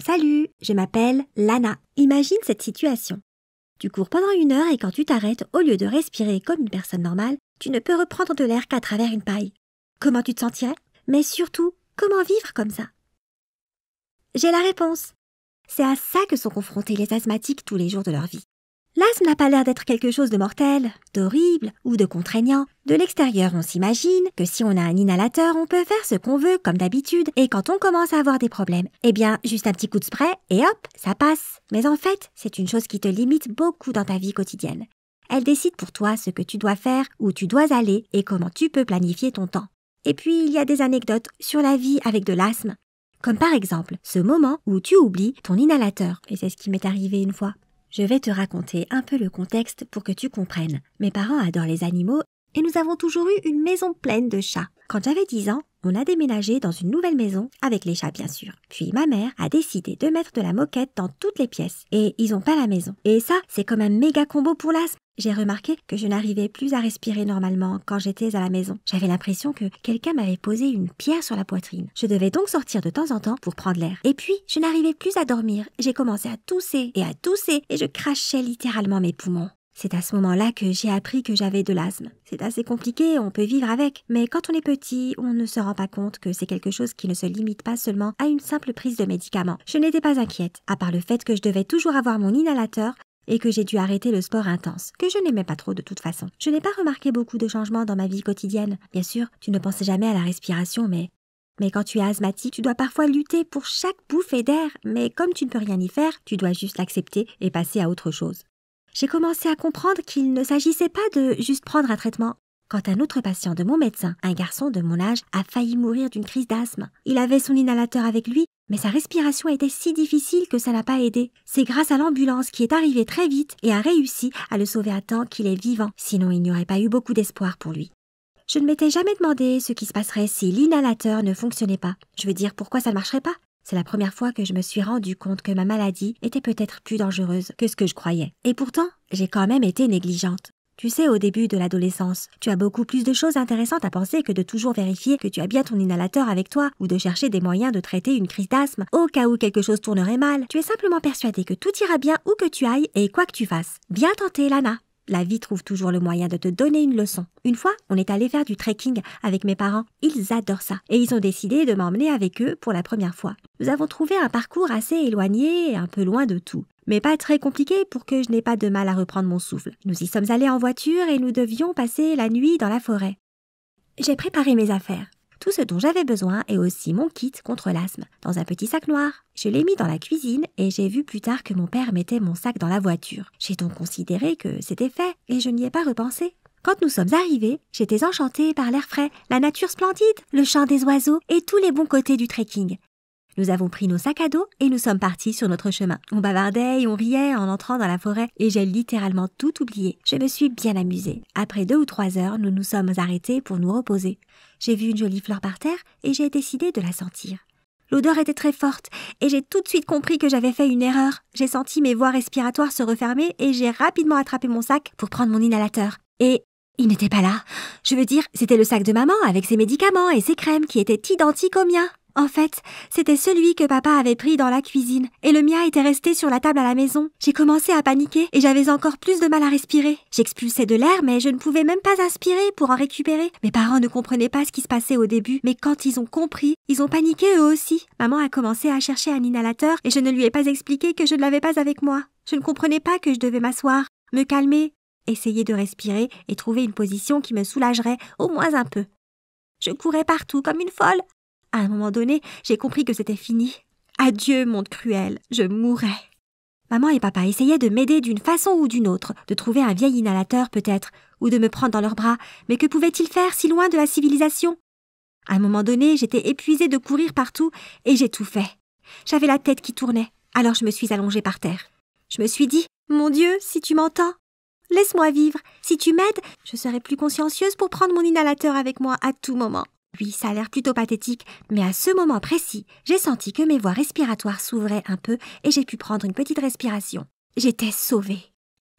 Salut, je m'appelle Lana. Imagine cette situation. Tu cours pendant 1 heure et quand tu t'arrêtes, au lieu de respirer comme une personne normale, tu ne peux reprendre de l'air qu'à travers une paille. Comment tu te sentirais? Mais surtout, comment vivre comme ça? J'ai la réponse. C'est à ça que sont confrontés les asthmatiques tous les jours de leur vie. L'asthme n'a pas l'air d'être quelque chose de mortel, d'horrible ou de contraignant. De l'extérieur, on s'imagine que si on a un inhalateur, on peut faire ce qu'on veut comme d'habitude. Et quand on commence à avoir des problèmes, eh bien, juste un petit coup de spray et hop, ça passe. Mais en fait, c'est une chose qui te limite beaucoup dans ta vie quotidienne. Elle décide pour toi ce que tu dois faire, où tu dois aller et comment tu peux planifier ton temps. Et puis, il y a des anecdotes sur la vie avec de l'asthme. Comme par exemple, ce moment où tu oublies ton inhalateur. Et c'est ce qui m'est arrivé une fois. Je vais te raconter un peu le contexte pour que tu comprennes. Mes parents adorent les animaux et nous avons toujours eu une maison pleine de chats. Quand j'avais 10 ans, on a déménagé dans une nouvelle maison, avec les chats bien sûr. Puis ma mère a décidé de mettre de la moquette dans toutes les pièces. Et ils ont peint la maison. Et ça, c'est comme un méga combo pour l'asthme. J'ai remarqué que je n'arrivais plus à respirer normalement quand j'étais à la maison. J'avais l'impression que quelqu'un m'avait posé une pierre sur la poitrine. Je devais donc sortir de temps en temps pour prendre l'air. Et puis, je n'arrivais plus à dormir. J'ai commencé à tousser et je crachais littéralement mes poumons. C'est à ce moment-là que j'ai appris que j'avais de l'asthme. C'est assez compliqué, on peut vivre avec. Mais quand on est petit, on ne se rend pas compte que c'est quelque chose qui ne se limite pas seulement à une simple prise de médicaments. Je n'étais pas inquiète, à part le fait que je devais toujours avoir mon inhalateur et que j'ai dû arrêter le sport intense, que je n'aimais pas trop de toute façon. Je n'ai pas remarqué beaucoup de changements dans ma vie quotidienne. Bien sûr, tu ne penses jamais à la respiration, mais quand tu es asthmatique, tu dois parfois lutter pour chaque bouffée d'air. Mais comme tu ne peux rien y faire, tu dois juste l'accepter et passer à autre chose. J'ai commencé à comprendre qu'il ne s'agissait pas de juste prendre un traitement. Quand un autre patient de mon médecin, un garçon de mon âge, a failli mourir d'une crise d'asthme. Il avait son inhalateur avec lui, mais sa respiration était si difficile que ça n'a pas aidé. C'est grâce à l'ambulance qui est arrivée très vite et a réussi à le sauver à temps qu'il est vivant. Sinon, il n'y aurait pas eu beaucoup d'espoir pour lui. Je ne m'étais jamais demandé ce qui se passerait si l'inhalateur ne fonctionnait pas. Je veux dire, pourquoi ça ne marcherait pas? C'est la première fois que je me suis rendu compte que ma maladie était peut-être plus dangereuse que ce que je croyais. Et pourtant, j'ai quand même été négligente. Tu sais, au début de l'adolescence, tu as beaucoup plus de choses intéressantes à penser que de toujours vérifier que tu as bien ton inhalateur avec toi ou de chercher des moyens de traiter une crise d'asthme au cas où quelque chose tournerait mal. Tu es simplement persuadé que tout ira bien où que tu ailles et quoi que tu fasses. Bien tenté, Lana. La vie trouve toujours le moyen de te donner une leçon. Une fois, on est allé faire du trekking avec mes parents. Ils adorent ça. Et ils ont décidé de m'emmener avec eux pour la première fois. Nous avons trouvé un parcours assez éloigné et un peu loin de tout. Mais pas très compliqué pour que je n'ai pas de mal à reprendre mon souffle. Nous y sommes allés en voiture et nous devions passer la nuit dans la forêt. J'ai préparé mes affaires. Tout ce dont j'avais besoin et aussi mon kit contre l'asthme, dans un petit sac noir. Je l'ai mis dans la cuisine et j'ai vu plus tard que mon père mettait mon sac dans la voiture. J'ai donc considéré que c'était fait et je n'y ai pas repensé. Quand nous sommes arrivés, j'étais enchantée par l'air frais, la nature splendide, le chant des oiseaux et tous les bons côtés du trekking. Nous avons pris nos sacs à dos et nous sommes partis sur notre chemin. On bavardait et on riait en entrant dans la forêt et j'ai littéralement tout oublié. Je me suis bien amusée. Après 2 ou 3 heures, nous nous sommes arrêtés pour nous reposer. J'ai vu une jolie fleur par terre et j'ai décidé de la sentir. L'odeur était très forte et j'ai tout de suite compris que j'avais fait une erreur. J'ai senti mes voies respiratoires se refermer et j'ai rapidement attrapé mon sac pour prendre mon inhalateur. Et il n'était pas là. Je veux dire, c'était le sac de maman avec ses médicaments et ses crèmes qui étaient identiques aux miens. En fait, c'était celui que papa avait pris dans la cuisine et le mien était resté sur la table à la maison. J'ai commencé à paniquer et j'avais encore plus de mal à respirer. J'expulsais de l'air mais je ne pouvais même pas aspirer pour en récupérer. Mes parents ne comprenaient pas ce qui se passait au début, mais quand ils ont compris, ils ont paniqué eux aussi. Maman a commencé à chercher un inhalateur et je ne lui ai pas expliqué que je ne l'avais pas avec moi. Je ne comprenais pas que je devais m'asseoir, me calmer, essayer de respirer et trouver une position qui me soulagerait au moins un peu. Je courais partout comme une folle. À un moment donné, j'ai compris que c'était fini. Adieu, monde cruel, je mourrais. Maman et papa essayaient de m'aider d'une façon ou d'une autre, de trouver un vieil inhalateur peut-être, ou de me prendre dans leurs bras, mais que pouvaient-ils faire si loin de la civilisation? À un moment donné, j'étais épuisée de courir partout et j'ai tout fait. J'avais la tête qui tournait, alors je me suis allongée par terre. Je me suis dit, mon Dieu, si tu m'entends, laisse-moi vivre. Si tu m'aides, je serai plus consciencieuse pour prendre mon inhalateur avec moi à tout moment. Oui, ça a l'air plutôt pathétique, mais à ce moment précis, j'ai senti que mes voies respiratoires s'ouvraient un peu et j'ai pu prendre une petite respiration. J'étais sauvée.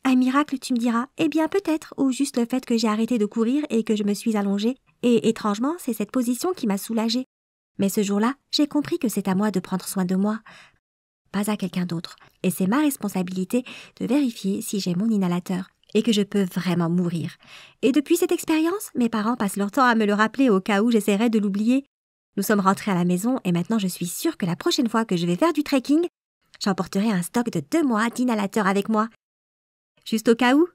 Un miracle, tu me diras? Eh bien, peut-être, ou juste le fait que j'ai arrêté de courir et que je me suis allongée. Et étrangement, c'est cette position qui m'a soulagée. Mais ce jour-là, j'ai compris que c'est à moi de prendre soin de moi. pas à quelqu'un d'autre. Et c'est ma responsabilité de vérifier si j'ai mon inhalateur et que je peux vraiment mourir. Et depuis cette expérience, mes parents passent leur temps à me le rappeler au cas où j'essaierais de l'oublier. Nous sommes rentrés à la maison et maintenant je suis sûre que la prochaine fois que je vais faire du trekking, j'emporterai un stock de 2 mois d'inhalateurs avec moi. Juste au cas où.